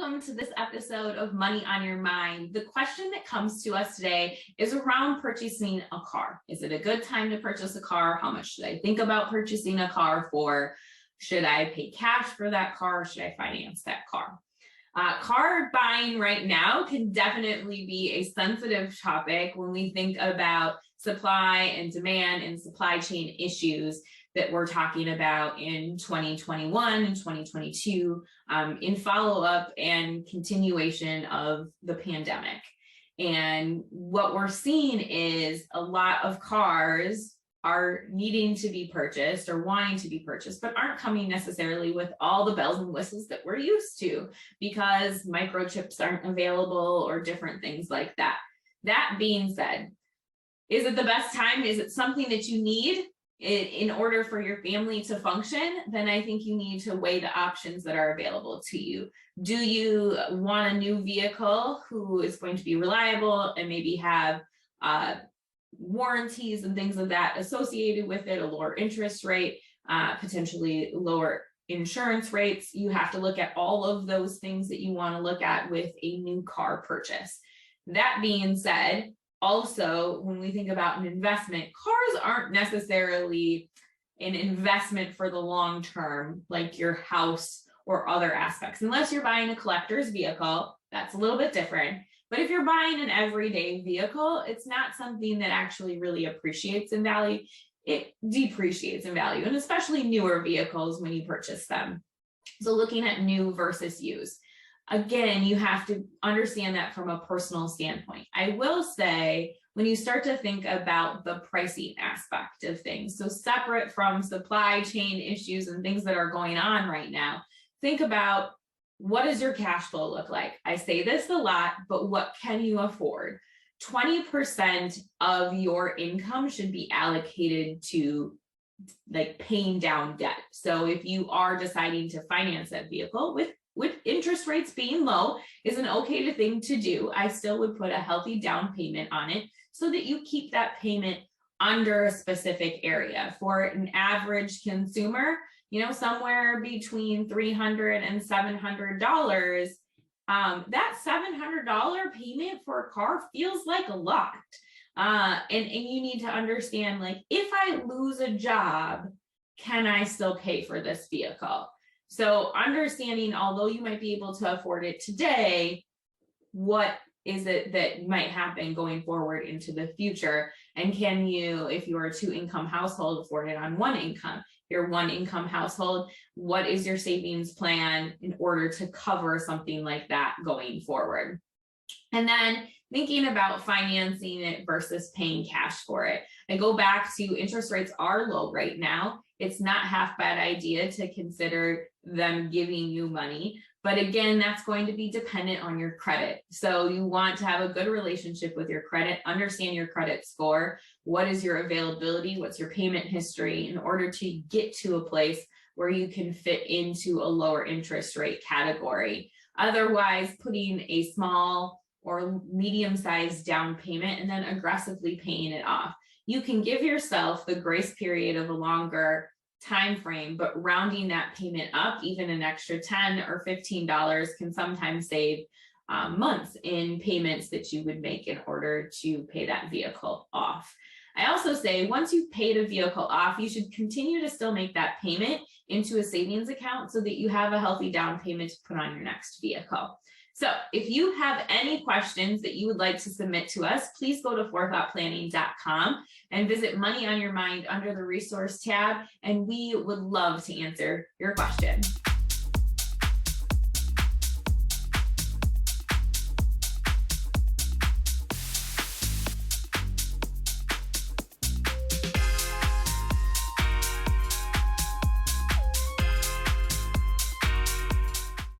welcome to this episode of Money on Your Mind. The question that comes to us today is around purchasing a car. Is it a good time to purchase a car? How much should I think about purchasing a car for? Should I pay cash for that car? Should I finance that car? Car buying right now can definitely be a sensitive topic when we think about supply and demand and supply chain issues that we're talking about in 2021 and 2022 in follow-up and continuation of the pandemic. And what we're seeing is a lot of cars are needing to be purchased or wanting to be purchased, but aren't coming necessarily with all the bells and whistles that we're used to because microchips aren't available or different things like that. That being said, is it the best time? Is it something that you need in order for your family to function? Then I think you need to weigh the options that are available to you. Do you want a new vehicle who is going to be reliable and maybe have warranties and things of that associated with it, a lower interest rate, potentially lower insurance rates? You have to look at all of those things that you want to look at with a new car purchase. That being said, also, when we think about an investment, cars aren't necessarily an investment for the long term, like your house or other aspects. Unless you're buying a collector's vehicle, that's a little bit different. But if you're buying an everyday vehicle, it's not something that actually really appreciates in value. It depreciates in value, and especially newer vehicles when you purchase them. So looking at new versus used. Again, you have to understand that from a personal standpoint. I will say, when you start to think about the pricing aspect of things, so separate from supply chain issues and things that are going on right now, think about, what does your cash flow look like? I say this a lot, but what can you afford? 20% of your income should be allocated to like paying down debt. So if you are deciding to finance that vehicle with interest rates being low is an okay thing to do, I still would put a healthy down payment on it so that you keep that payment under a specific area. For an average consumer, somewhere between $300 and $700, that $700 payment for a car feels like a lot. And you need to understand, like, if I lose a job, can I still pay for this vehicle? So understanding, although you might be able to afford it today, what is it that might happen going forward into the future? And can you, if you're a 2-income household, afford it on 1 income? Your 1-income household, what is your savings plan in order to cover something like that going forward? And then thinking about financing it versus paying cash for it. I go back to, interest rates are low right now. It's not half bad idea to consider them giving you money. But again, that's going to be dependent on your credit. So you want to have a good relationship with your credit, understand your credit score, what is your availability, what's your payment history, in order to get to a place where you can fit into a lower interest rate category. Otherwise, putting a small or medium-sized down payment and then aggressively paying it off. You can give yourself the grace period of a longer time frame, but rounding that payment up, even an extra $10 or $15 can sometimes save months in payments that you would make in order to pay that vehicle off. I also say, once you've paid a vehicle off, you should continue to still make that payment into a savings account so that you have a healthy down payment to put on your next vehicle. So if you have any questions that you would like to submit to us, please go to forethoughtplanning.com and visit Money on Your Mind under the resource tab, and we would love to answer your question.